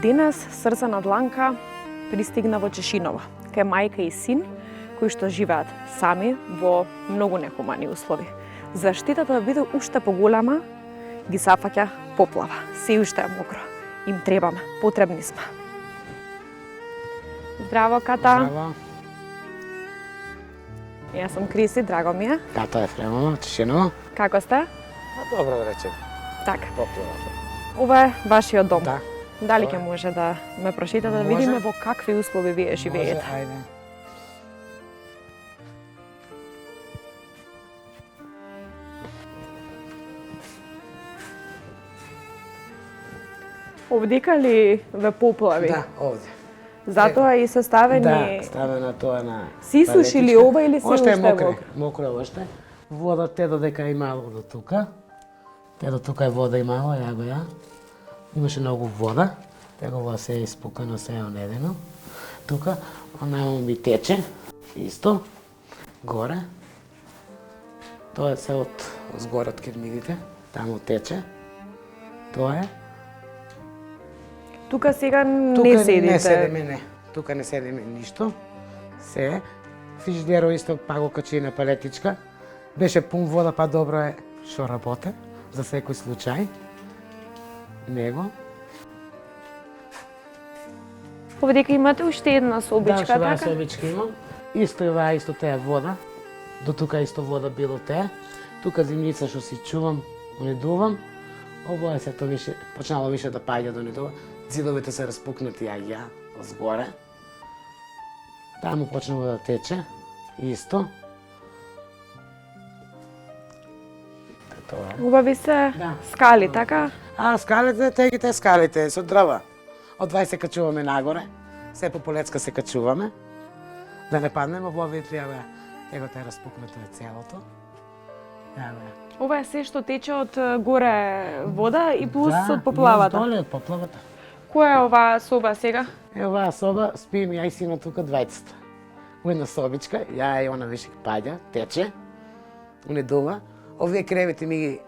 Денес Срце на дланка пристигна во Чешиново, кај мајка и син, кои што живеат сами во многу нехумани услови. За штетата да биде уште поголема, ги сафаќа поплава. Се уште е мокро. Им требаме, потребни сме. Здраво, Ката. Здраво. Јас сум Криси, драго ми е. Ката Ефремова, Чешиново. Како сте? Добро да речем. Така. Поплавата. Ова е вашиот дом. Да. Дали ќе може да ме прошетате да видиме во какви услови вие живеете? Може, ајде. Овдека ли ве поплави? Да, овде. Затоа и се ставени... Да, ставена тоа на... Си сушили ова или се уште е мокро? Мокро уште. Вода те додека имало до тука. Те до тука е вода имало, ја го ја. Имаше многу вода. Тегова се е испукано, се е онедено. Тука, онамо ми тече, исто, горе. Тоа е се од згоре од кирмидите, таму тече. Тоа е. Тука сега Тука не седите? Не седиме, не. Тука не седиме ништо. Се. Фрижидеро исто па го качи на палетичка. Беше пун вода, па добро е што работе, за секој случај. Него. Овдека имате уште една собичка, да, така? Да, собичка имам. Исто е оваа, исто теа вода. До тука исто вода било теа. Тука зимница што си чувам, унедувам. Ово е сето више, почнало више да паѓа до унедува. Зидовите се распукнати, ја згоре. Таму почнало да тече, исто. Тоа е. Убави се Да. скали, така? Скалите, тегите скалите, со дрва. Од 20 се качуваме нагоре, се по полецка се качуваме, да не паднеме во вид, его те распукнато е целото. Ова е се што тече од горе вода и плюс од поплавата. Да, доле од поплавата. Која е оваа соба сега? Оваа соба, спием ја и синот тука двајцата. Во една собичка, ја и она више паѓа, тече, унедува. Овие кревети ми ги,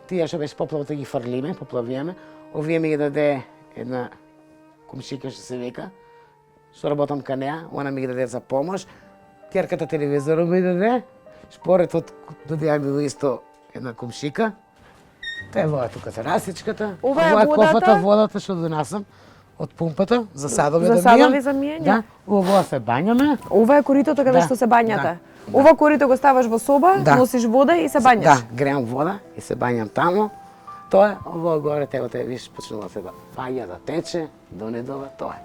тие што беше поплавата ги фрлиме, поплавиме. Овие ми ги даде една комшика што се века, што работам кај неа, она ми ги даде за помош. Керката телевизорот ми даде, шпоретот даде ми исто една комшика. Тоа е вода тука за расичката. Ова е кофата, водата што донасам од пумпата за садови за да садови за мијање? Да, ова се бањаме. Ова е коритото каде што се бањате? Да. Ова корито го ставаш во соба, носиш вода и се бањаш? Да, греам вода и се бањам таму. Тоа е, ово горе те виш почнува се да паѓа, да тече, донедува, тоа е.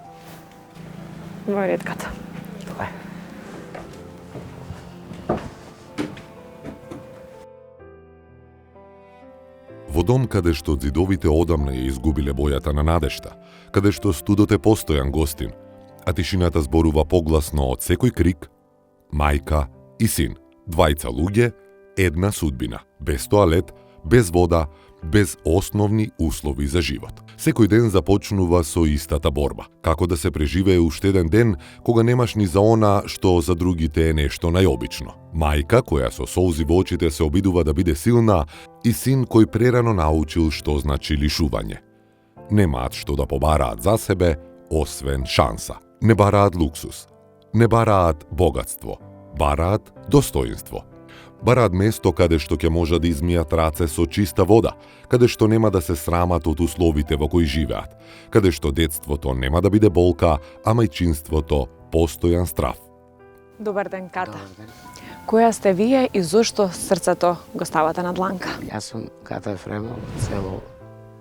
Во редката. Тоа е. Во дом каде што зидовите одамна ја изгубиле бојата на надежта, каде што студот е постојан гостин, а тишината зборува погласно од секој крик, мајка и син, двајца луѓе, една судбина, без тоалет, без вода, без основни услови за живот. Секој ден започнува со истата борба. Како да се преживее уште еден ден кога немаш ни за она што за другите е нешто најобично. Мајка која со солзи во очите се обидува да биде силна и син кој прерано научил што значи лишување. Немаат што да побараат за себе, освен шанса. Не бараат луксус. Не бараат богатство. Бараат достоинство. Бараат место каде што ќе може да измијат раце со чиста вода, каде што нема да се срамат од условите во кои живеат, каде што детството нема да биде болка, а мајчинството постојан страв. Добар ден, Ката. Која сте вие и зошто Срцето го ставате на дланка? Јас сум Ката Ефремова, село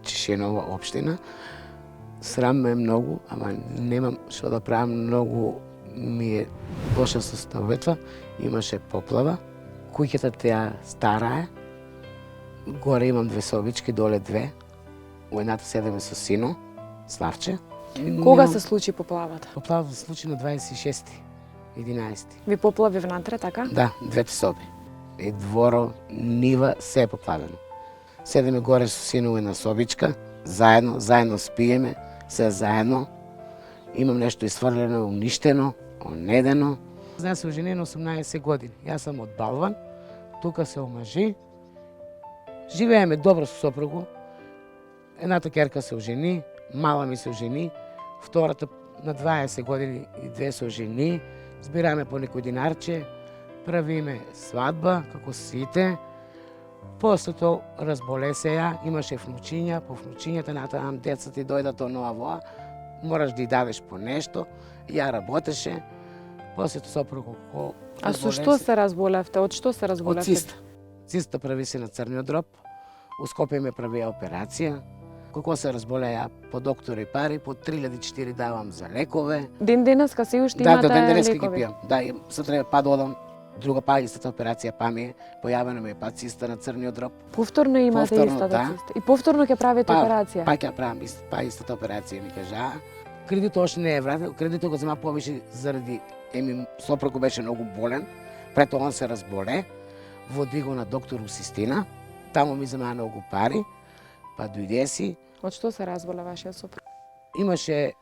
Чешиново општина. Срам ме многу, ама немам што да правам, многу ми е лоша состојбата. Имаше поплава, куќата теа стара е, горе имам 2 собички, доле 2. У едната седеме со сино, Славче. Кога се случи поплавата? Поплавата се случи на 26-ти, 11-ти. Ви поплави внатре, така? Да, 2 соби. И дворо, нива, се е поплавено. Седеме горе со сино у една собичка, заедно спиеме, се заедно. Имам нешто изфрлено, уништено, онедено. Знаеш, се ожени на 18 години. Јас сум од Балван, тука се омажи. Живееме добро со сопругу. Едната керка се ожени, мала ми се ожени, втората на 20 години и 2 се ожени. Збираме по некој динарче, правиме свадба, како сите. После тоа разболе се ја, имаше внучиња, по внучињата натаму деца ти дојдат онова воа, мораш да ја дадеш по нешто. Ја работеше. После тоа сопругот А со што се разболевте? Од што се разболевте? Од циста. Циста прави се на црниот дроб. У Скопје ме правија операција. Како се разболеа по доктори пари, по 3000-4 давам за лекове. Ден денеска се уште Да, имате до ден денеска ги лекови? пијам. Да, и се треба па да одам. Друга па истата операција па ми е, појавена ми е па циста на црниот дроб. Повторно имате Повторно, истата да. циста. И повторно ќе правите операција? Па ќе правам истата операција, ми кажа. Кредитот още не е вратен, кредитот го зема повише заради сопругот беше многу болен, прето он се разболе, води го на доктор Усистина, таму ми зема многу пари, па дојде си. Од што се разболе вашиот сопруг? Имаше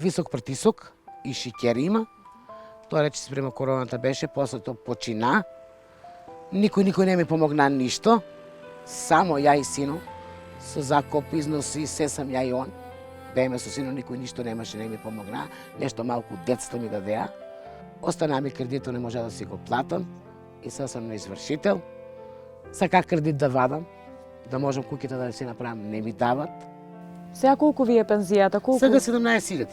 висок притисок и шикер има. Тоа рече спрема короната беше, после тоа почина. Никој не ми помогна ништо. Само ја и сино, со закоп, износи, се сам ја и он. Бееме со сино, никој ништо немаше, не ми помогна. Нешто малку детство ми дадеа. Остана ми кредитот, не може да си го платам. И сега сам на извршител. Саках кредит да вадам, да можам куќата да си направам, не ми дават. Сега колку ви е пензијата? Колку? Сега 17.000.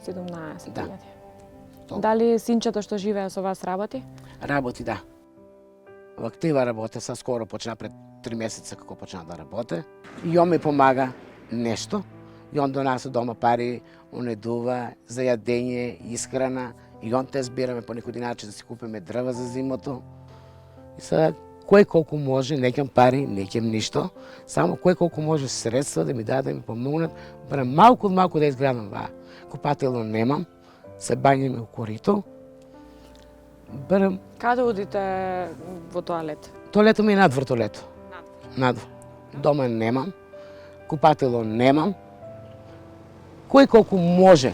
17.000. Да. Толку. Дали синчето што живее со вас работи? Работи, да. Во актива работе, са скоро почна пред 3 месеца како почна да работе. И он ми помага нешто. И он донесе дома пари, унедува за јадење, исхрана. И он те збираме по некој начин да си купиме дрва за зимото. И сега кој колку може, не ќам пари, не ќам ништо, само кој колку може средства да ми даде, да ми помогнат, барем малку од малку да изградам ваа. Купателно немам, се бањаме у корито. Барем Каде одите во тоалет? тоалето ми е надвор тоалето. Надвор. Дома немам, купатело немам. Кој колку може,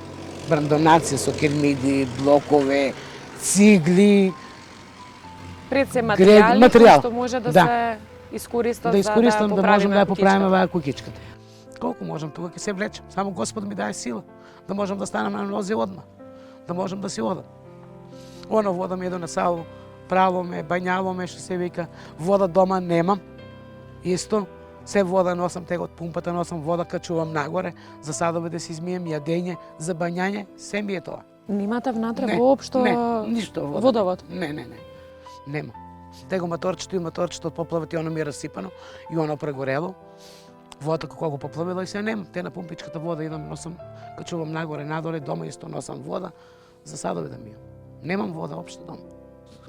барем донација со кермиди, блокове, цигли, Пред се материјал, материјали што може да да. се искористат да искористам да можам да ја поправиме куќичката. оваа куќичката. Колку можам, тука ќе се влечам. Само Господ ми даде сила да можам да станам на нозе одма, да можам да си одам. Оно вода ми е донесало, прало ме, бањало ме, што се вика. Вода дома немам. Исто, се вода носам, тега од пумпата носам вода, качувам нагоре, за садове да си измием, јадење, за бањање, се ми е тоа. Немате внатре Не, воопшто не, ништо вода. водовод? Не. Нема. Tego моторчето и моторчето од поплавата и оно ми е расипано и оно прегорело. Водата како го поплавила и се нема. Те на пумпичката вода идам, носам, качувам нагоре, надоле, дома исто носам вода за садове да мијам. Немам вода општо дома.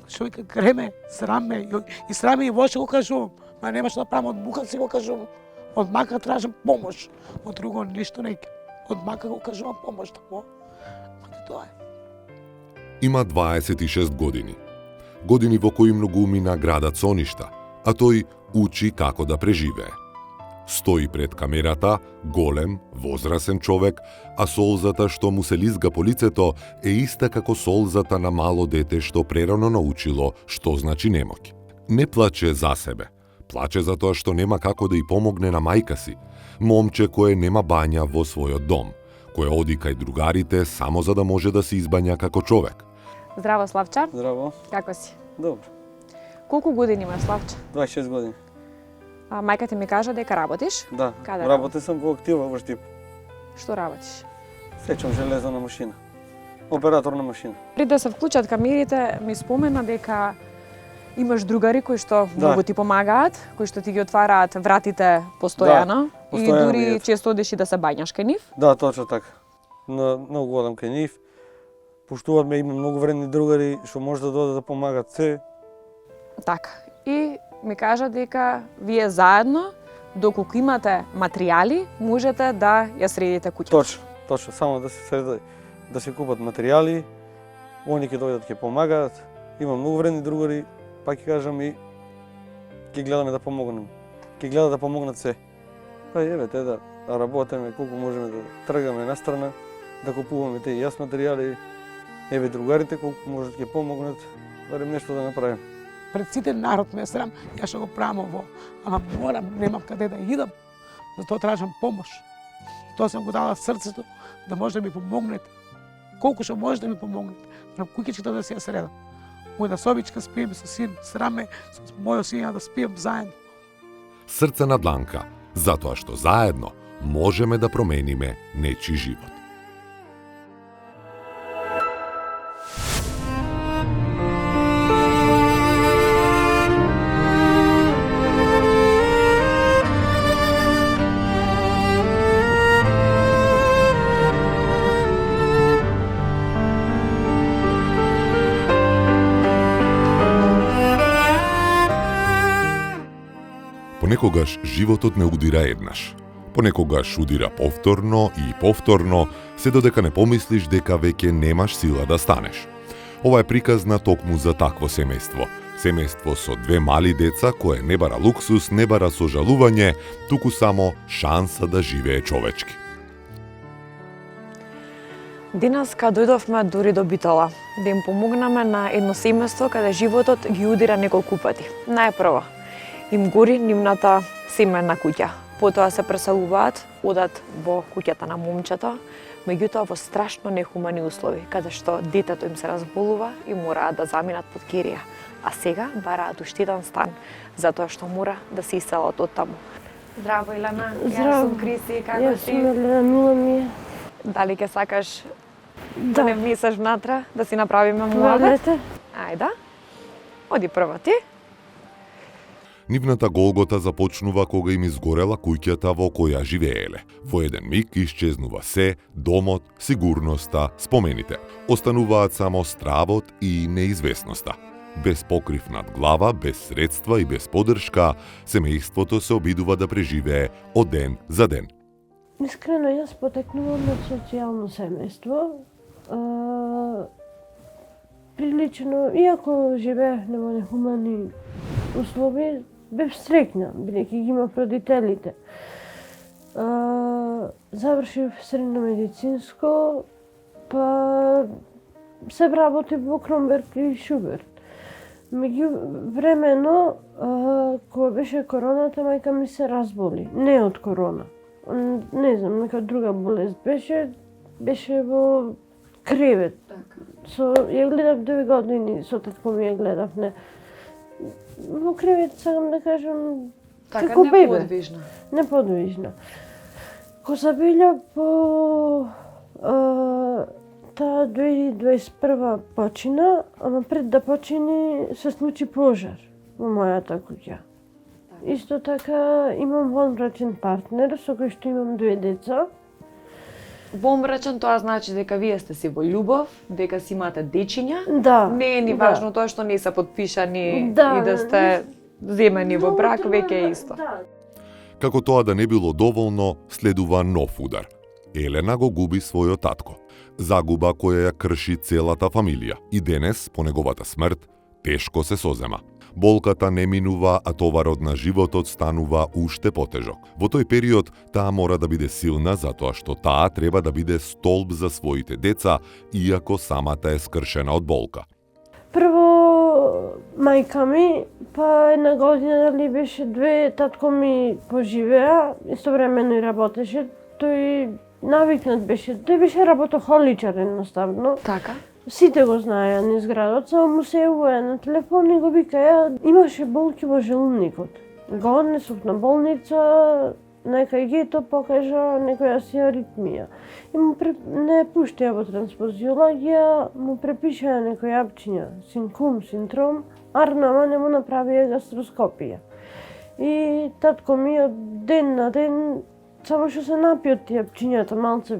Што вика, креме, сраме и сраме и воше го кажувам. Ма нема што да правам, од мука си го кажувам. Од мака тражам помош. Од друго ништо не. Од мака го кажувам помош тако. Ма тоа е. Има 26 години. Години во кои многу умина градат со ништа, а тој учи како да преживее. Стои пред камерата, голем, возрасен човек, а солзата што му се лизга по лицето е иста како солзата на мало дете што прерано научило што значи немоќ. Не плаче за себе, плаче за тоа што нема како да ја помогне на мајка си, момче кое нема бања во својот дом, кое оди кај другарите само за да може да се избања како човек. Здраво, Славче. Здраво. Како си? Добро. Колку години имаш, Славче? 26 години. А мајка ти ми кажа дека работиш? Да. Каде Работи сам во актива во Штип. Што работиш? Сечам железна машина. Оператор на машина. Пред да се вклучат камерите, ми спомена дека имаш другари кои што многу ти помагаат, кои што ти ги отвараат вратите постојано. И Постојано дури ми е. често одиш и да се бањаш кај нив? Да, точно така. Многу одам кај нив. Поштуваат ме, има многу вредни другари што може да додат да помагат се. Така. И ми кажа дека вие заедно, доколку имате материјали, можете да ја средите куќата. Точно, само да се среда, да се купат материјали, они ќе дојдат ќе помагаат. Има многу вредни другари, пак ќе кажам и ќе гледаме да помогнеме. Ќе гледат да помогнат се. Па еве те да работиме колку можеме да тргаме настрана, да купуваме те и јас материјали. Еве другарите колку можат ќе помогнат, барем нешто да направиме. Пред сите народ ме е срам, ја што го правам ово, ама морам, немам каде да идам, затоа тражам помош. Тоа сам го дала срцето да може да ми помогнете. Колку што може да ми помогнете, на куќичката да се ја средам. Мојна собичка спием со син, сраме со мојот син да спием заедно. Срце на дланка, затоа што заедно можеме да промениме нечи живот. Понекогаш животот не удира еднаш. Понекогаш удира повторно и повторно, се додека не помислиш дека веќе немаш сила да станеш. Ова е приказ на токму за такво семејство. Семејство со две мали деца кое не бара луксус, не бара сожалување, туку само шанса да живее човечки. Денес кога дојдовме дури до Битола, да им помогнаме на едно семејство каде животот ги удира неколку пати. Најпрво, им гори нивната семејна куќа. Потоа се преселуваат, одат во куќата на момчето, меѓутоа во страшно нехумани услови, каде што детето им се разболува и мораат да заминат под кирија. А сега бараат уште еден стан, затоа што мора да се иселат од таму. Здраво, Елена. Јас сум Криси, како си? Јас сум Елена, мила ми е. Дали ќе сакаш Да. не внесеш внатре, да си направиме муабет? Валете. Ајде. Оди прва ти. Нивната голгота започнува кога им изгорела куќата во која живееле. Во еден миг исчезнува се, домот, сигурноста, спомените. Остануваат само стравот и неизвестноста. Без покрив над глава, без средства и без поддршка, семејството се обидува да преживее од ден за ден. Искрено, јас потекнувам од социјално семејство. Прилично, иако живеевме во нехумани услови, бев среќна, бидејќи ги имав родителите. Завршив средно медицинско, па се работив во Кромберг и Шуберт. Меѓувремено, кога беше короната, мајка ми се разболи. Не од корона. Не знам, нека друга болест беше во кревет. Ја гледав 2 години, со татко ми ја гледав, не. Во кревет, сакам да кажам, како бебе. Неподвижна. Ко забелја по таа 2021 почина, ама пред да почини се случи пожар во мојата куќа. Исто така имам вонбрачен партнер со кој што имам 2 деца. Вонбрачен тоа значи дека вие сте си во љубов, дека си имате дечиња. Да. Не е ни важно тоа што не се подпишани Да. и да сте земени во брак, веќе е исто. Да. Како тоа да не било доволно, следува нов удар. Елена го губи својот татко. Загуба која ја крши целата фамилија. И денес, по неговата смрт, тешко се созема. Болката не минува, а товарот на животот станува уште потежок. Во тој период, таа мора да биде силна затоа што таа треба да биде столб за своите деца, иако самата е скршена од болка. Прво, мајка ми, па 1 година дали беше 2, татко ми поживеа, истовремено и работеше. Тој навикнат беше, тој беше работохоличар едноставно. Така? Сите го знаеа низ градот, само му се јавуваја на телефон и го викаја, имаше болки во желудникот. Го однесов на болница, нека егето покажа некоја си аритмија. И му не пуштија во трансфузиологија, му препишаа некои апчиња, синкум, синдром, арнама не му направија гастроскопија. И татко ми од ден на ден само што се напи од тие пчињата малце.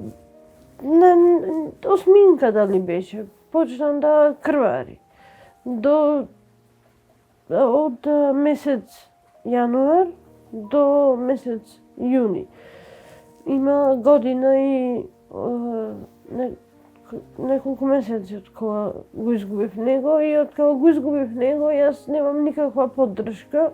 Осминка дали беше. Почнам да крвари. Од месец јануар до месец јуни. Има година и неколку месеци од кога го изгубив него и од кога го изгубив него јас немам никаква поддршка.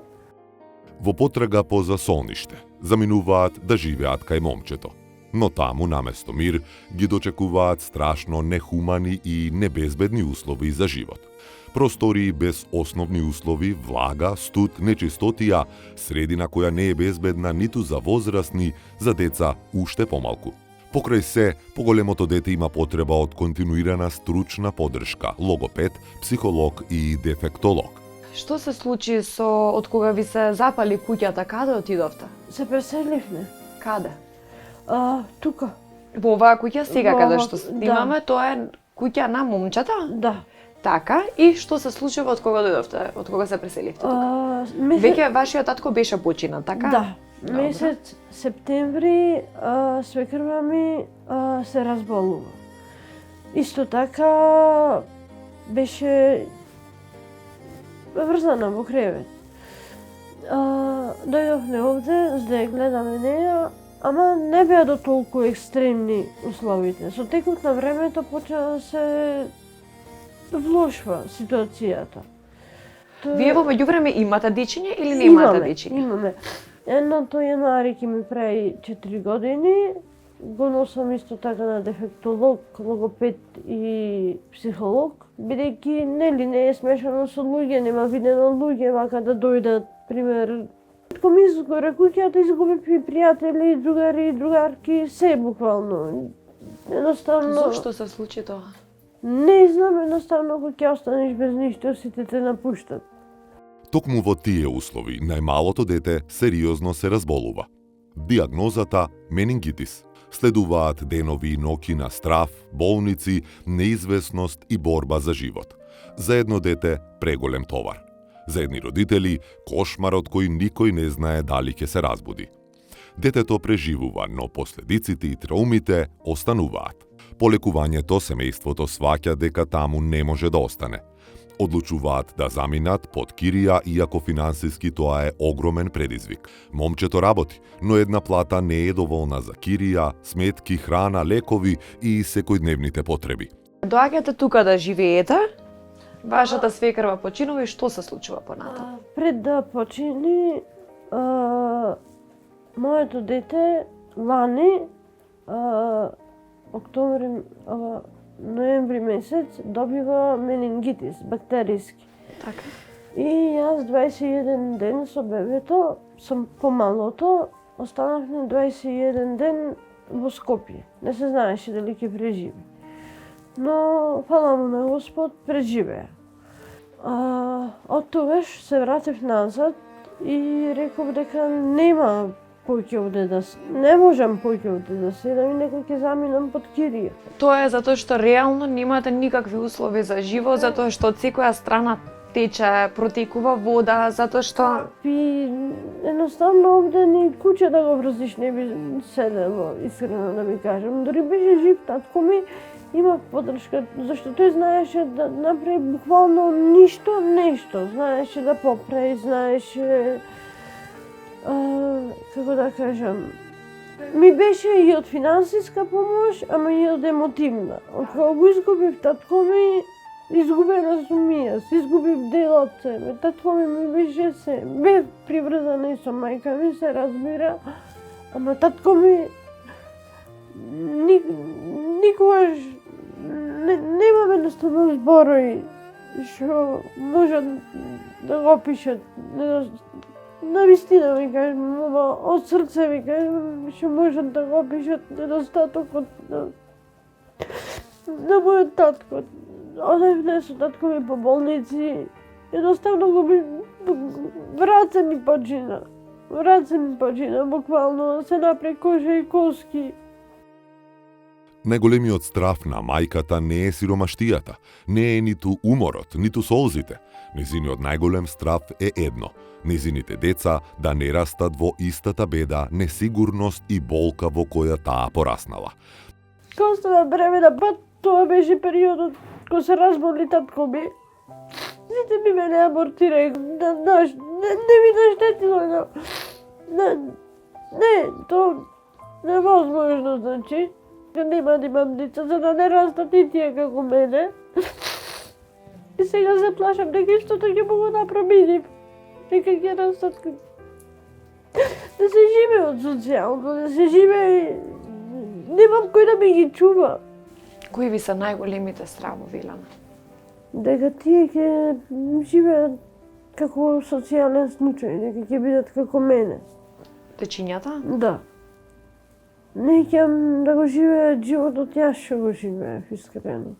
Во потрага по засолниште, заминуваат да живеат кај момчето. Но таму, наместо мир, ги дочекуваат страшно нехумани и небезбедни услови за живот. Простории без основни услови, влага, студ, нечистотија, средина која не е безбедна ниту за возрастни, за деца уште помалку. Покрај се, поголемото дете има потреба од континуирана стручна поддршка, логопед, психолог и дефектолог. Што се случи од кога ви се запали куќата, каде отидовте? Се преселивме. Каде? Тука. Во оваа куќа сега каде што да. имаме, тоа е куќа на момчета? Да. Така, и што се случува од кога дојдовте, од кога се преселивте тука? Веќе вашиот татко беше починат, така? Да. Месец септември свекрва ми се разболува. Исто така беше врзана во кревет. Дојдовме овде за да ја гледаме неја, ама не беа до толку екстремни условите. Со текот на времето почна да се влошва ситуацијата. Вие во меѓувреме имате дечиња или немате дечиња? Имаме. Едното јануари ќе ми прави 4 години. Го носам исто така на дефектолог, логопед и психолог, бидејќи не е смешано со луѓе, нема видено луѓе вака да дојдат, пример. Кога ми изгоре куќата, изгубив и пријатели, другари, другарки, се буквално. Едноставно... Зошто се случи тоа? Не знам, едноставно кога ќе останеш без ништо, сите те напуштат. Токму во тие услови, најмалото дете сериозно се разболува. Диагнозата менингитис. Следуваат денови и ноќи на страв, болници, неизвестност и борба за живот. За едно дете преголем товар. За едни родители кошмар од кој никој не знае дали ќе се разбуди. Детето преживува, но последиците и траумите остануваат. По лекувањето семејството сваќа дека таму не може да остане. Одлучуваат да заминат под кирија, иако финансиски тоа е огромен предизвик. Момчето работи, но една плата не е доволна за кирија, сметки, храна, лекови и секојдневните потреби. Доаѓате тука да живеете, вашата свекрва починува и што се случува понатаму? Пред да почини, моето дете лани, ноември месец добива менингитис, бактериски. Така. И јас 21 ден со бебето, сум помалото, останавме 21 ден во Скопје. Не се знаеше дали ќе преживи. Но, фала му на Господ, преживеа. Од тогаш се вратив назад и реков дека нема поќе овде да не можам поќе овде да седам и некој ќе заминам под кирија. Тоа е затоа што реално немате никакви услови за живот, затоа што од секоја страна тече, протекува вода, затоа што... И едноставно овде ни куќе да го врзиш не би седело, искрено да ми кажам. Дори беше жив татко ми, има поддршка, зашто тој знаеше да направи буквално нешто. Знаеше да поправи, знаеше... како да кажам, ми беше и од финансиска помош, ама и од емотивна. Од кога го изгубив татко ми, изгубена сум и јас, изгубив дел од себе. Татко ми беше се, бев приврзана и со мајка ми, се разбира, ама татко ми никогаш немам едноставно зборови што можат да го опишат. Навистина ми кажем, од срце ми кажем, што можат да го опишат недостатокот на мојот татко. Одевме со татко ми по болници, едноставно враце ми почина, буквално се напре кожа и коски. Најголемиот страф на мајката не е сиромаштијата, не е ниту уморот, ниту солзите. Незиниот најголем страф е едно – незините деца да не растат во истата беда, несигурност и болка во која таа пораснала. Кога стана бремена, па тоа беше периодот кога се разболи татко ми. Сите ми мене абортирај, не ми наштетило, не, тоа невозможно, значи. Нема да имам деца, за да не растат и тие како мене. И сега се плашам дека истото ќе му го направим. Дека ќе растат да се живеат социјално, да се живее. Немам кој да ми ги чува. Кои ви се најголемите стравови, Илана? Дека тие ќе живеат како социјален случај, дека ќе бидат како мене. Дечињата? Да. Не ќе да го живеат животот јас што го живеев, искрено.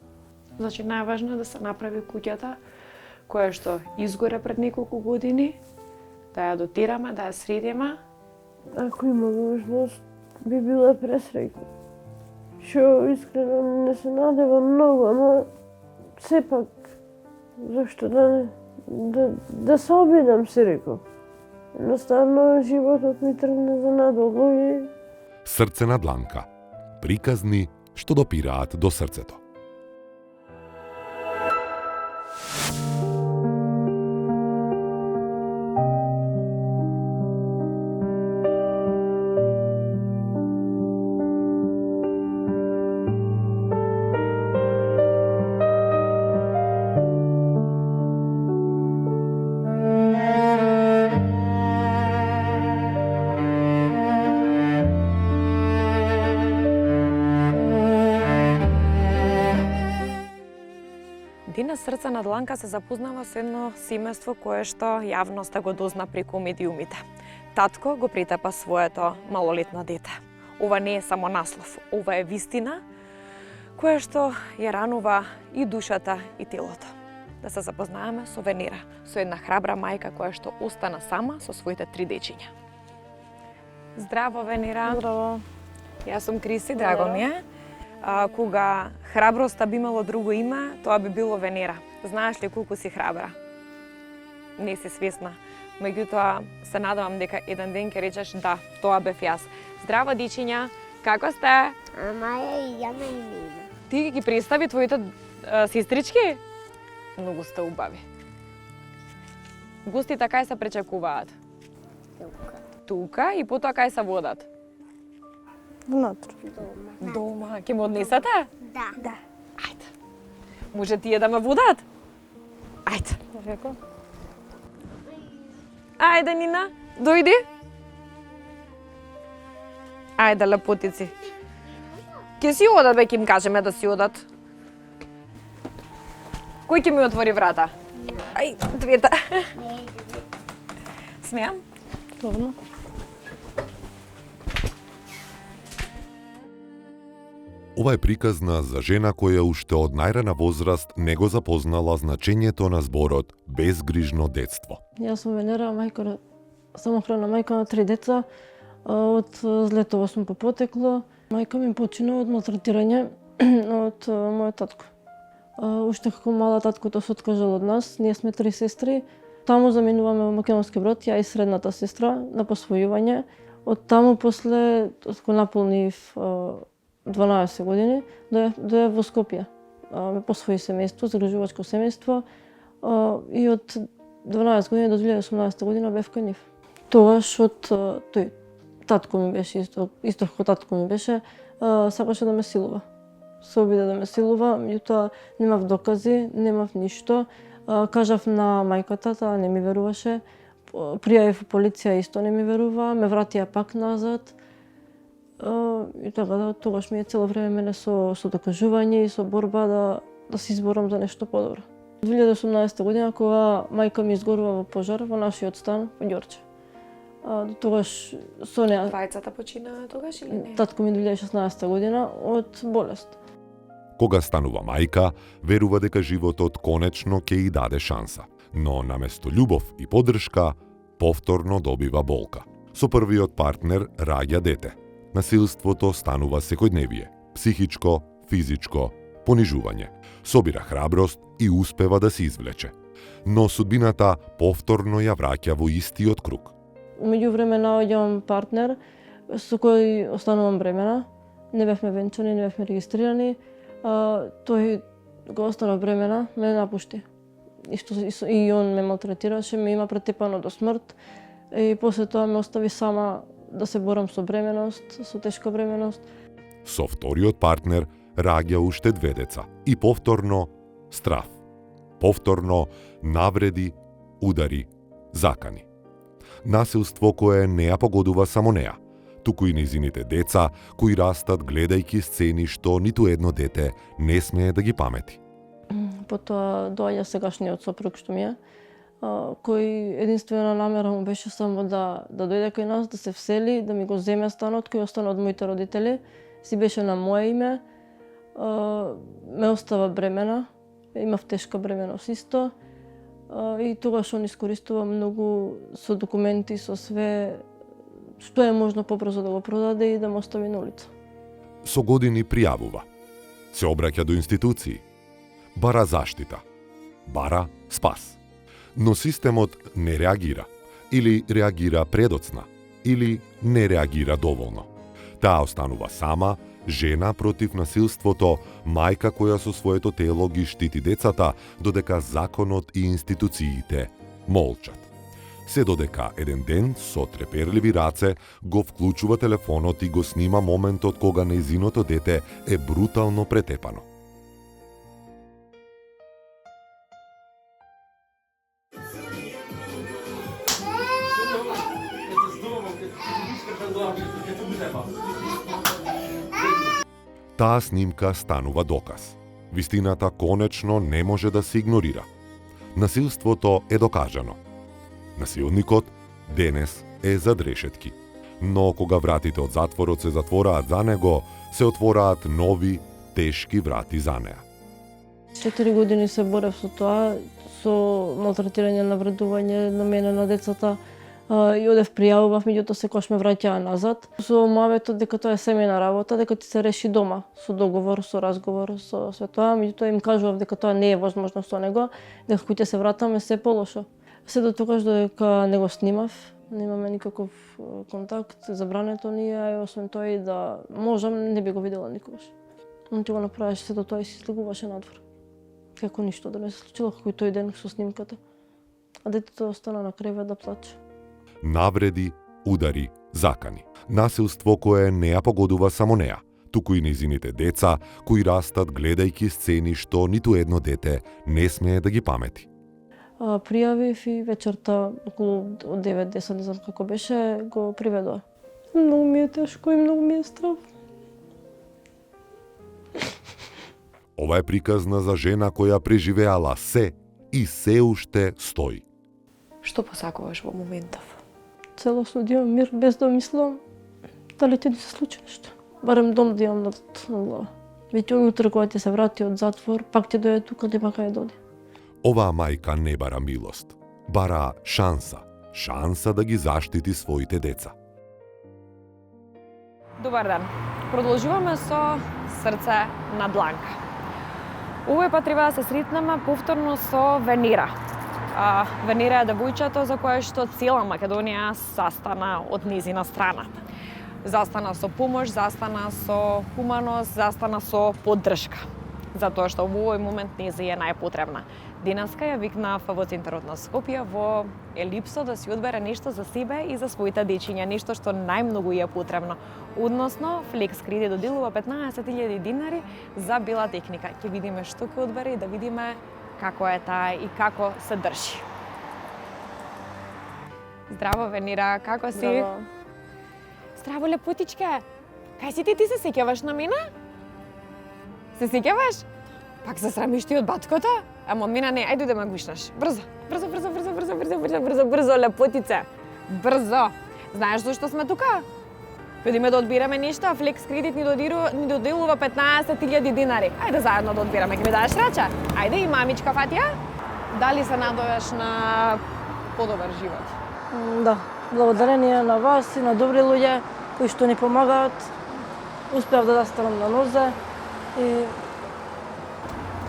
Значи, најважно е да се направи куќата која што изгоре пред неколку години, да ја дотираме, да ја средиме. Ако има можност, би била пресреќна. Што искрено не се надевам многу, ама сепак, зашто да се обидам, се реков. Едноставно, животот ми тргне за надолу и... Срце на дланка. Приказни што допираат до срцето. Денес Срце на дланка се запознава со едно семејство кое што јавноста го дозна преку медиумите. Татко го претепа своето малолетно дете. Ова не е само наслов, ова е вистина која што ја ранува и душата и телото. Да се запознаеме со Венера, со една храбра мајка која што остана сама со своите 3 дечиња. Здраво, Венера. Здраво. Јас сум Криси, драго ми е. Кога храброста би имало друго име, тоа би било Венера. Знаеш ли колку си храбра? Не си свесна. Меѓутоа, се надевам дека еден ден ќе речеш да, тоа бев јас. Здраво, дечиња, како сте? Маја и Јана и Нина. Ти ги представи твоите сестрички? Многу сте убави. Гостите кај се пречекуваат? Тука и потоа кај се водат? Внатре. Дома. Ќе ме однесете? Да. Ајде. Може тие да ме водат? Ајде. Реко? Ајде, Нина, дојди. Ајде, лепотици. Ке си одат, бе, ќе им кажеме да си одат. Кој ќе ми отвори врата? Ај, двете. Смеам? Добро. Ова е приказна за жена која уште од најрана возраст не го запознала значењето на зборот безгрижно детство. Јас сум Венера, мајка, самохрана мајка на 3 деца. Од злетова сум по потекло. Мајка ми почина од малтретирање од мојот татко. Уште како мала таткото се откажал од нас, ние сме 3 сестри. Таму заминуваме во Македонски Брод, ја и средната сестра на посвојување. Од таму после го наполнив 12 години, дојав во Скопје. Ме посвои семејство, загрижувачко семејство, и од 12 години до 2018 година бев кај нив. Тогаш од тој татко ми беше исто како татко ми беше, сакаше да ме силува. Се обиде да ме силува, меѓутоа немав докази, немав ништо. Кажав на мајката, таа не ми веруваше. Пријавив во полиција, исто не ми верува, ме вратија пак назад. И така да, тогаш ми е цело време мене со докажување и со борба да се изборам за нешто подобро. 2018 година, кога мајка ми изгорува во пожар во нашиот стан во Ѓорче. До тогаш со неа... Двајцата починаа тогаш или не? Татко ми 2016 година од болест. Кога станува мајка, верува дека животот конечно ќе и даде шанса. Но наместо љубов и поддршка, повторно добива болка. Со првиот партнер раѓа дете. Насилството станува секојдневие. психичко, физичко понижување. Собира храброст и успева да се извлече. Но судбината повторно ја враќа во истиот круг. Меѓувреме наоѓам партнер со кој останувам бремена. Не бевме венчани, не бевме регистрирани. Тој го остана бремена, ме напушти. И он ме малтретираше, ме има претепано до смрт. И после тоа ме остави сама да се борам со бременост, со тешка бременост. Со вториот партнер раѓа уште 2 деца и повторно страф. Повторно навреди, удари, закани. Насилство кое не ја погодува само неа, туку и незините деца кои растат гледајќи сцени што ниту едно дете не смее да ги памети. Потоа доаѓа сегашниот сопруг што ми е, кој единствена намера му беше само да дојде кај нас, да се всели, да ми го земе станот кој остана од моите родители, си беше на мое име, ме остава бремена, имав тешка бременост исто, и тогаш он искористува многу со документи, со све, што е можно побрзо да го продаде и да ме остави на улица. Со години пријавува. Се обраќа до институции. Бара заштита. Бара спас. Но системот не реагира. Или реагира предоцна. Или не реагира доволно. Таа останува сама, жена против насилството, мајка која со своето тело ги штити децата, додека законот и институциите молчат. Се додека еден ден со треперливи раце го вклучува телефонот и го снима моментот кога нејзиното дете е брутално претепано. Таа снимка станува доказ. Вистината конечно не може да се игнорира. Насилството е докажано. Насилникот денес е зад решетки. Но кога вратите од затворот се затвораат за него, се отвораат нови, тешки врати за неа. 4 години се борев со тоа, со малтретирање, навредување на мене, на децата. И одев пријавував, меѓутоа секогаш ме враќаа назад. Со моветот дека тоа е семејна работа, дека ти се реши дома, со договор, со разговор, со све тоа, меѓутоа им кажував дека тоа не е возможно со него, дека кога ќе се вратам е се полошо. Се до тогаш додека не го снимав, немаме никаков контакт, забрането ни е, освен тоа и да можам, не би го видела никогаш. Он ти го направеше се до тоа и се излегуваше надвор. Како ништо да не се случило, како и тој ден со снимката. А детето остана на кревет да плаче. Навреди, удари, закани. Насилство кое не ја погодува само неа, туку и незините деца кои растат гледајќи сцени што ниту едно дете не смее да ги памети. Пријавив и вечерта околу 9-10, не знам како беше, го приведоа. Многу ми е тешко и многу ми е страв. Ова е приказна за жена која преживеала се и се уште стои. Што посакуваш во моментов? Целосно да имам мир, без да мислам дали ќе ни се случи нешто. Барем дом да имам над глава. Веќе утре кога ќе се врати од затвор, пак ќе дојде тука, нема кај да оди. Оваа мајка не бара милост, бара шанса да ги заштити своите деца. Добар ден. Продолжуваме со Срце на дланка. Овој пат треба да се сретнеме повторно со Венера. Венера е девојчето за кое што цела Македонија застана од незина страна. Застана со помош, застана со хуманост, застана со поддршка. Затоа што во овој момент нези е најпотребна. Денеска ја викнав во центарот на Скопје во елипсо да си одбере нешто за себе и за своите дечиња, нешто што најмногу ја е потребно. Односно, Flex Credit доделува 15.000 динари за бела техника. Ќе видиме што ќе одбере и да видиме како е таа и како се држи. Здраво, Венера, како си? Здраво. Здраво, лепотичке. Кај си ти се сеќаваш на мене? Се сеќаваш? Пак се срамиш ти од баткото? Ама мина не, ајде да ме гушнаш. Брзо, лепотице. Брзо. Знаеш зашто сме тука? Видиме да одбираме нешто, а Flex Credit ни доделува 15.000 динари. Ајде заедно да одбираме, ќе ми дадеш рача? Ајде и мамичка Фатија? Дали се надовеш на подобар живот? Да, благодарение на вас и на добри луѓе кои што ни помагаат. успеав да станам на нозе и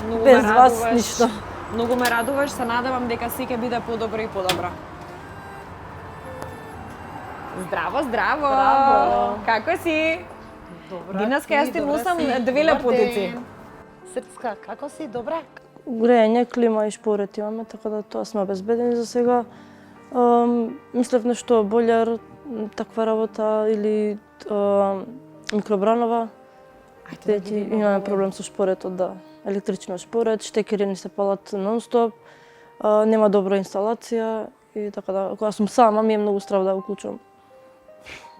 Многу без ме вас радуваш. ништо. Многу ме радуваш, се надевам дека си ќе биде подобро и подобро. Здраво, здраво. Здраво. Како си? Добра. Денес јас ти добра носам си. две Добар лепотици. ден. Срцка, како си? Добра? Грејање, клима и шпоред имаме, така да тоа сме обезбедени за сега. Мислев нешто бољар, таква работа или микробранова. Веќе имаме проблем со шпоретот, да. Електричниот шпорет, штекери ни се палат нон-стоп, нема добра инсталација и така да, кога сум сама ми е многу страв да го уклучувам.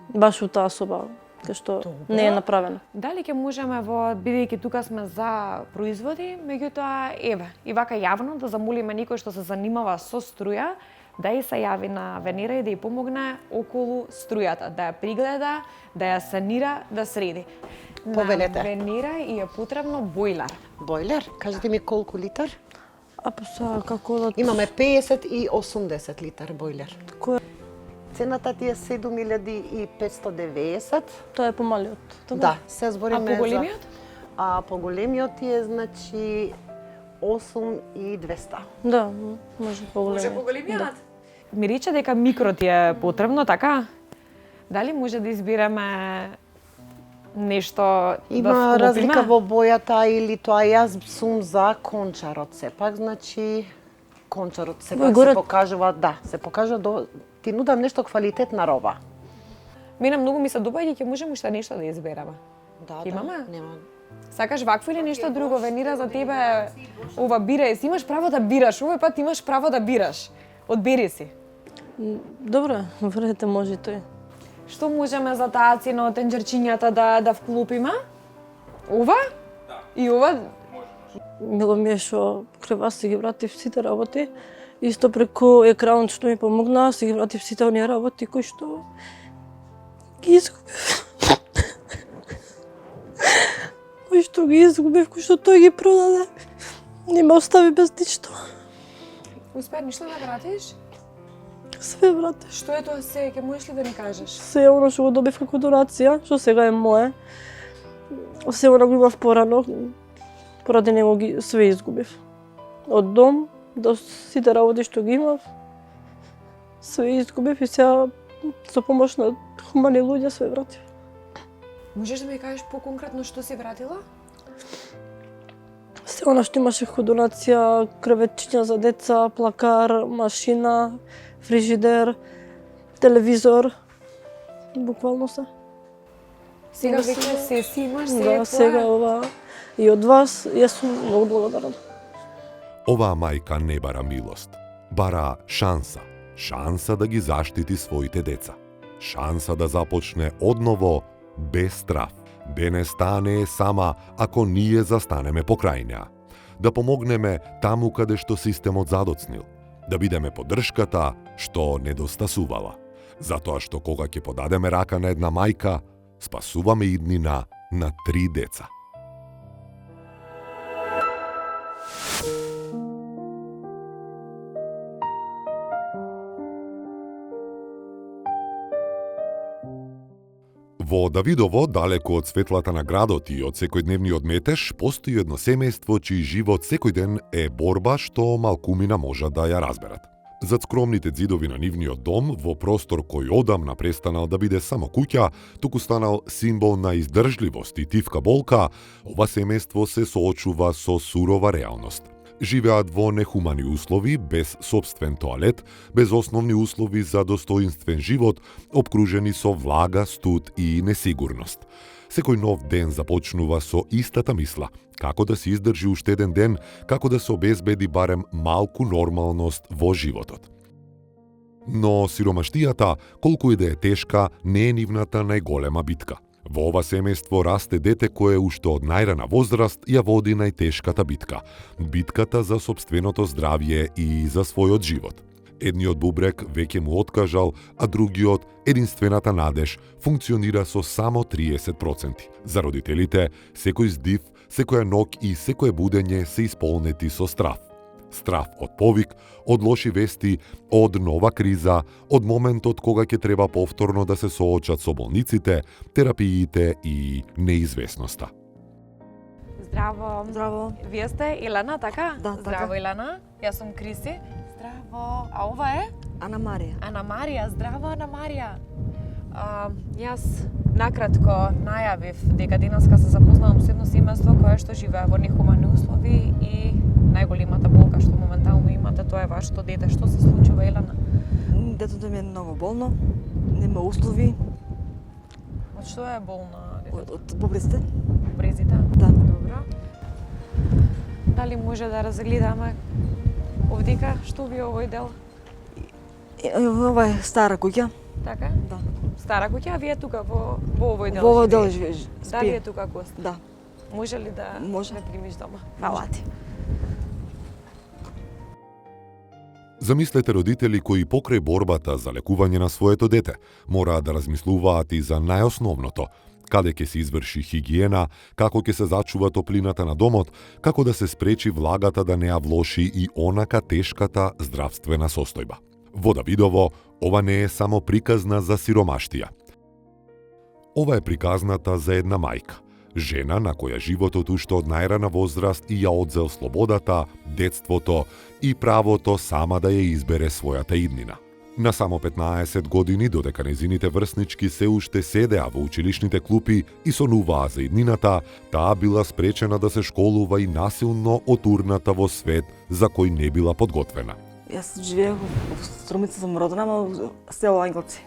Баш у таа соба, кај што не е направено. Дали ќе можеме бидејќи тука сме за производи, меѓутоа еве, и вака јавно да замолиме никој што се занимава со струја да и се јави на Венера и да ја помогне околу струјата, да ја пригледа, да ја санира, да среди. Повелете. На Венера и е потребно бојлер. Бойлер, кажете ми колку литар? А па са, како да... Имаме 50 и 80 литар бойлер. Кој? Цената ти е 7590. Тоа е помалиот. Така? Да, се збориме А поголемиот? А поголемиот ти е значи 8200. Да, може поголемиот. поголемиот? Ми рече дека микро ти е потребно, така? Дали може да избираме нешто Има да вклопиме? разлика во бојата или тоа јас сум за кончарот сепак, значи кончарот сепак горе- се покажува, да, се покажува ти нудам нешто квалитетна роба. Мене многу ми се допаѓа, ќе можеме уште нешто да избереме. Да, Ќе имаме? Нема. Сакаш вакво или нешто друго? Венера за тебе ова бирај, си имаш право да бираш. Овој пат имаш право да бираш. Одбери си. Добре, вредете може и тој. Што можеме за таа цена од тенџерчињата да вклопиме? Ова? Да. И ова? Мило ми е што кај вас си ги вратив сите работи. Исто преку екранот што ми помогна, си ги вратив сите оние работи кои што ги изгубив. Кои што ги изгубив, кои што тој ги продаде. Не ме остави без ништо. Успеа ништо да вратиш? Све вратив. Што е тоа се? Ќе можеш ли да ни кажеш? Се оно што го добив како донација, што сега е мое. Се оно го имав порано, поради него ги све изгубив. Од дом до сите работи што ги имав, све изгубив и сега со помош на хумани луѓе све вратив. Можеш да ми кажеш поконкретно што си вратила? Се оно што имаше како донација, креветчиња за деца, плакар, машина, фрижидер, телевизор, буквално се. Сега веќе се си имаш се Да, сега ова и од вас, јас сум многу благодарна. Оваа мајка не бара милост, бара шанса. Шанса да ги заштити своите деца. Шанса да започне одново без страв. Денес таа не е сама ако ние застанеме покрај неа. Да помогнеме таму каде што системот задоцнил. Да бидеме поддршката што недостасувала. Затоа што кога ќе подадеме рака на една мајка, спасуваме иднина на 3 деца. Во Давидово, далеко од светлата на градот и од секојдневниот метеж, постои едно семејство чиј живот секој ден е борба што малкумина можат да ја разберат. Зад скромните ѕидови на нивниот дом, во простор кој одамна престанал да биде само куќа, туку станал символ на издржливост и тивка болка, ова семејство се соочува со сурова реалност. Живеат во нехумани услови, без сопствен тоалет, без основни услови за достоинствен живот, обкружени со влага, студ и несигурност. Секој нов ден започнува со истата мисла, како да се издржи уште еден ден, како да се обезбеди барем малку нормалност во животот. Но сиромаштијата, колку и да е тешка, не е нивната најголема битка. Во ова семејство расте дете кое уште од најрана возраст ја води најтешката битка. Битката за сопственото здравје и за својот живот. Едниот бубрек веќе му откажал, а другиот, единствената надеж, функционира со само 30%. За родителите, секој здив, секоја ноќ и секое будење се исполнети со страв. Страв од повик, од лоши вести, од нова криза, од моментот кога ќе треба повторно да се соочат со болниците, терапиите и неизвестноста. Здраво. Здраво. Вие сте Елена, така? Да, Здраво, така. Елена. Јас сум Криси. Здраво. А ова е? Ана Марија. Ана Марија. Здраво, Ана Марија. Јас накратко најавив дека денеска се запознавам со едно семејство кое што живее во нехумани услови и најголемата болка што моментално имате, тоа е вашето дете. Што се случува, Елена? Детето ми е многу болно, нема услови Од што е болна детето? од бубриците. Брезите? Да. Добро. Дали може да разгледаме овдека што ви е овој дел? Ова е стара куќа. Така? Да. Стара куќа, а вие тука во овој дел Во овој дел живеете? Дали е спи. тука гост? Да. Може ли да Може. ме примиш дома? Фала ти. Замислете родители кои покрај борбата за лекување на своето дете мораат да размислуваат и за најосновното, каде ќе се изврши хигиена, како ќе се зачува топлината на домот, како да се спречи влагата да не ја влоши и онака тешката здравствена состојба. Во Давидово, ова не е само приказна за сиромаштија. Ова е приказната за една мајка, жена на која животот уште од најрана возраст и ја одзел слободата, детството и правото сама да ја избере својата иднина. На само 15 години, додека незините врснички се уште седеа во училишните клупи и сонуваа за иднината, таа била спречена да се школува и насилно отурната во свет за кој не била подготвена. Јас живеев во Струмица, сум родена, ама село Ангелци.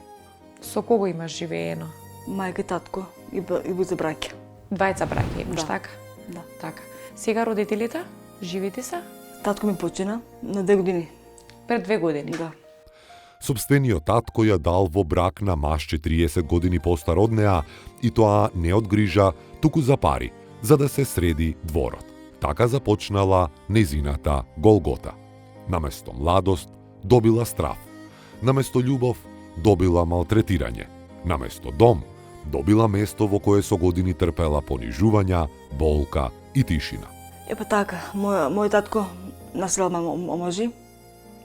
Со кого имаш живеено? Мајка и татко и бујце браќа. Двајца браќа имаш, Да. така? Да. Така. Сега родителите? Живите се? Татко ми почина на 2 години. Пред 2 години. Да. Собствениот татко ја дал во брак на маж 40 години постар од неа и тоа не од грижа, туку за пари, за да се среди дворот. Така започнала незината Голгота. Наместо младост добила страв, наместо љубов добила малтретирање, наместо дом добила место во кое со години трпела понижувања, болка и тишина. Епа така, мој татко насилал ме омажи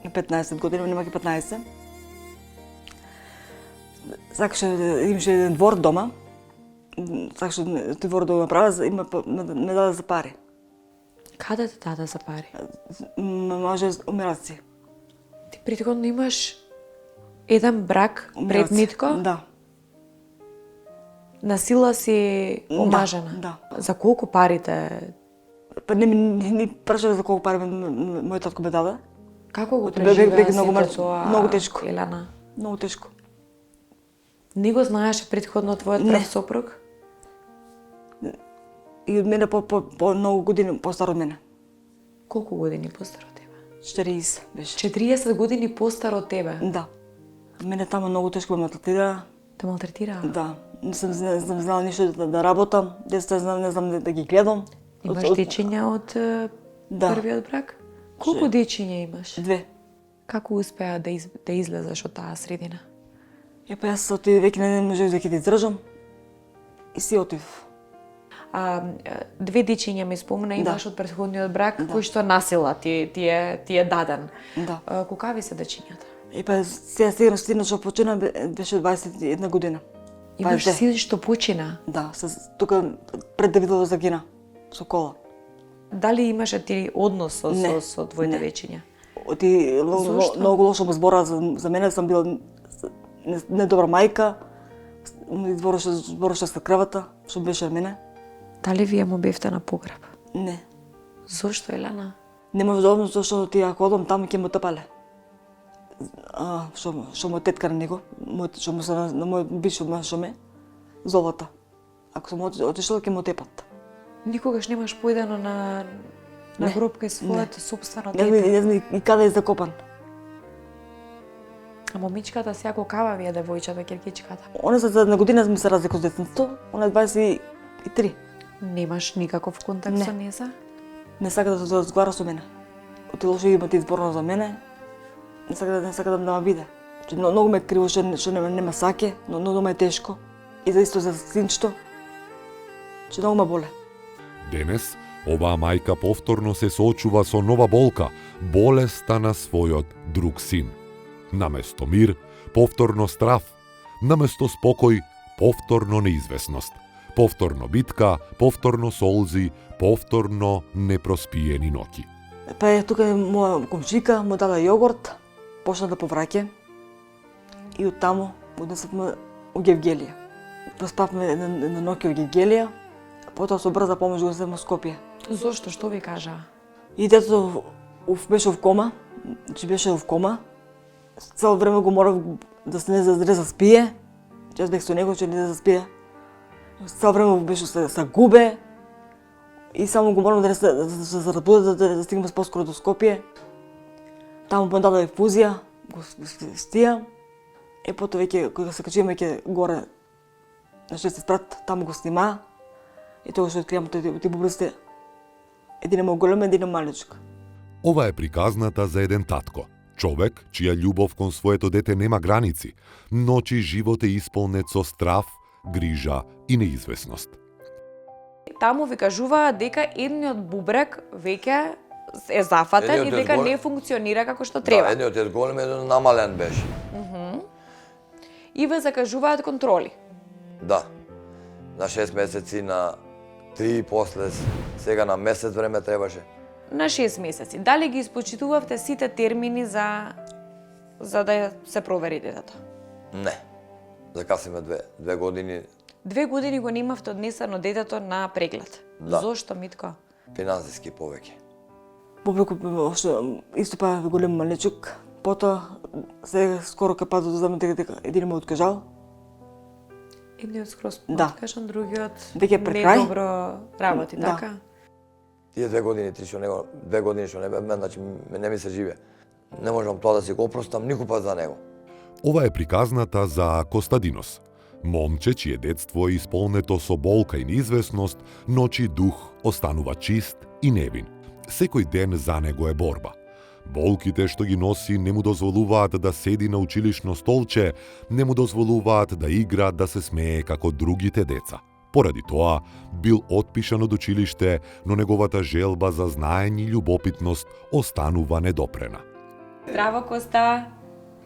на 15 години, немаќе 15. Сакаше имаше еден двор дома. Сакаше тој двор да го направи, ме даде за пари. Каде те даде за пари? Може умираци. Ти претходно имаш еден брак пред Митко? Да. На сила си омажена? Да. За колку парите? Па не прашале за колку пари мој татко ме даде. Како го Бег преживеа многу сето тоа, многу тешко. Елена? Многу тешко. Не го знаеше претходно твојот прв сопруг? И од мене по многу години постар од мене. Колку години постар од тебе? 40 беше. 40 години постар од тебе? Да. Мене таму многу тешко ме малтретира. Те малтретираа? Да. Не сум знала ништо да работам, деца не знам да ги гледам. Имаш дечиња од првиот брак? Колку дечиња имаш? 2. Како успеа да излезеш од таа средина? Епа јас отидов веќе не можев да ги издржам и си отидов. 2 дечиња ми спомна имаш од претходниот брак, кој што насила ти е даден. Да. Колкави се дечињата? Епа сега сина што почина беше 21 година. Имаш син што почина? Да, тука пред Давидово загина со кола. Дали имаше ти однос со твоите дечиња? Оти многу лошо му збора за мене, сум била недобра мајка, зборуваше со крвата, што беше мене. Дали вие му бевте на погреб? Не. Зошто, Елена? Не може да зашто ти ако одам таму ќе му топале. Што му тетка на него, што му се на мој бивш ме, золата. Ако сум отишла ќе му тепат. Никогаш немаш појдено на гроб кај своето сопствено дете? Не знам и каде е закопан. А момичката сега колкава ви е девојчата, киркичката? Она за една година ми се разлика од детството, она е 23. Немаш никаков контакт со неса? Не сака да се разговара со мене. Оти лошо имате изборно за мене. Не сака да ме виде. Многу ме криво што нема саке, но многу ме е тешко. И за исто за синчето. Многу ме боле. Денес, Оваа мајка повторно се соочува со нова болка, болеста на својот друг син. Наместо мир, повторно страв, наместо спокој, повторно неизвестност, повторно битка, повторно солзи, повторно непроспиени ноќи. Па е тука е моја комшика, му даде јогурт, почна да повраќа и оттаму однесовме у Гевгелија. Проспавме една ноќ у Гевгелија, потоа со брза помош го однесовме во Скопје. Зошто? Што ви кажа? И дето беше в кома, значи беше в кома. Цело време го морав да се не да спие. Јас бех со него, че не да спие. Цело време беше се губе. И само го морам да се разбуда да стигнем поскоро до Скопје. Таму му даде инфузија, го стија. И потоа веќе кога се качиме веќе горе на 6 спрат, таму го снима. И тоа што откривам тој бубрсте еден е голем, еден е малечок. Ова е приказната за еден татко, човек чија љубов кон своето дете нема граници, но чиј живот е исполнет со страв, грижа и неизвестност. Таму ви кажуваат дека едниот бубрек веќе е зафатен и дека не функционира како што треба. Да, едниот е голем, еден намален беше. И ве закажуваат контроли. Да. На 6 месеци, на 3 после, сега на месец време требаше. На 6 месеци. Дали ги испочитувавте сите термини за да се провери детето? Не. Закасиме 2 години. 2 години го немавте однесено детето на преглед. Да. Зошто, Митко? Финансиски повеќе. Бубрекот исто па голем малечок. Потоа се скоро кај падот да дека еден ме откажал. Едниот скроз Да. откажан, другиот Веќе пред крај. недобро работи, Да. така? Тие 2 години, 3 што него, 2 години што не бе мен, значи не ми се живе. Не можам тоа да си го опростам никупа за него. Ова е приказната за Костадинос, момче чие детство е исполнето со болка и неизвестност, но чиј дух останува чист и невин. Секој ден за него е борба. Болките што ги носи не му дозволуваат да седи на училишно столче, не му дозволуваат да игра, да се смее како другите деца. Поради тоа, бил отпишан од училиште, но неговата желба за знаење и љубопитност останува недопрена. Здраво, Коста.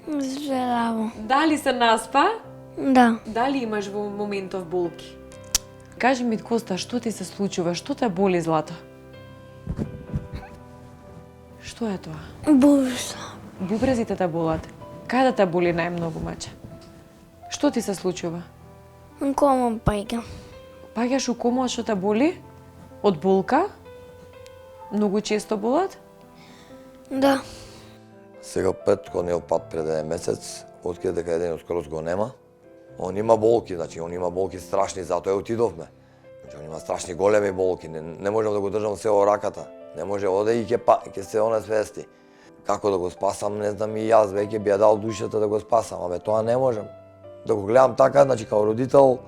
Здраво. Дали се наспа? Да. Дали имаш во моментов болки? Кажи ми, Коста, што ти се случува? Што те боли, злато? Што е тоа? Бубрса. Бубрезите те болат. Каде те боли најмногу, маче? Што ти се случува? Кома пајка. Паѓаш у кома што те боли? Од болка? Многу често болат? Да. Сега претходниот пат пред еден месец, открија дека еден скроз го нема. Он има болки, значи он има болки страшни, затоа отидовме. Значи он има страшни големи болки, не можам да го држам се во раката. Не може оде и ќе се оне свести. Како да го спасам, не знам и јас, веќе би ја дал душата да го спасам, абе тоа не можам. Да го гледам така, значи као родител,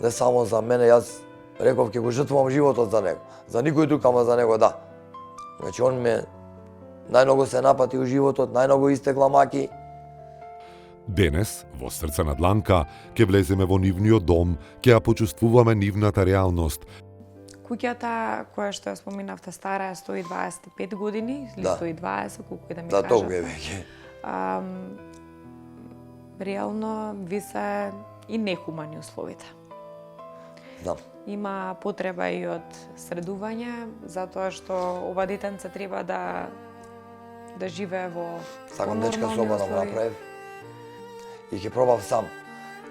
не само за мене, јас реков ќе го жртвувам животот за него. За никој друг, ама за него да. Значи он ме најмногу се напати у животот, најмногу истегла маки. Денес, во Срца на дланка, ќе влеземе во нивниот дом, ќе ја почувствуваме нивната реалност. Куќата која што ја споминавте стара е 125 години, или Да. 120, колку и да ми Да, кажат. толку е веќе. Реално ви се и нехумани условите. Знам. Има потреба и од средување, затоа што ова детенце треба да живее во Сакам дечка нормални соба да му услови. направив. И ќе пробав сам.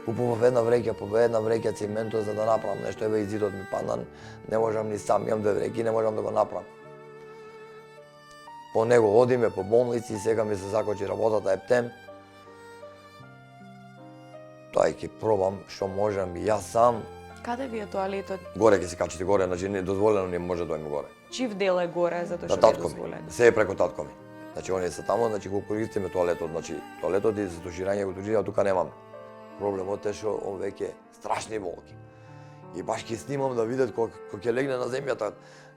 Купував една вреќа циментот за да направам нешто, еве и зидот ми падна, не можам ни сам, имам 2 вреќи, не можам да го направам. По него одиме по болници, сега ми се закочи работата ептем. Тоа ќе пробам што можам и јас сам. Каде ви е тоалетот? Горе ќе се качите горе, значи не дозволено не може да дојме горе. Чив дел е горе, затоа На што не е татко ми. дозволено? Се е преко татко ми. Значи оние се таму, значи го користиме тоалетот, значи тоалетот и за туширање го туширање, тука немаме. Проблемот е што он веќе страшни болки. И баш ќе снимам да видат кога ќе легне на земјата,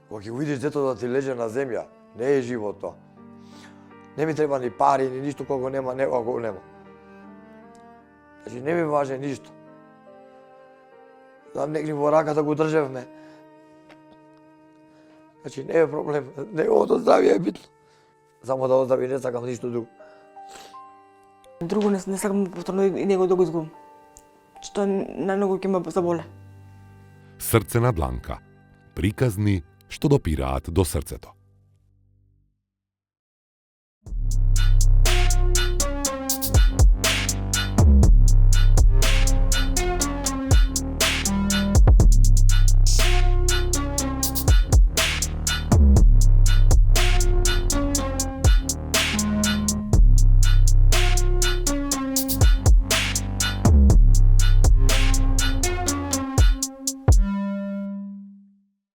кога ќе го видиш детето да ти леже на земја, не е живот тоа. Не ми треба ни пари, ни ништо кога го нема, него го нема. Значи не ми важи ништо. Знам некој во раката го држевме. Значи не е проблем, неговото здравје е битно. Само да оздрави, не сакам ништо друго. Друго не сакам повторно и него да го изгубам. Што најмногу ќе ме заболе. Срце на дланка. Приказни што допираат до срцето.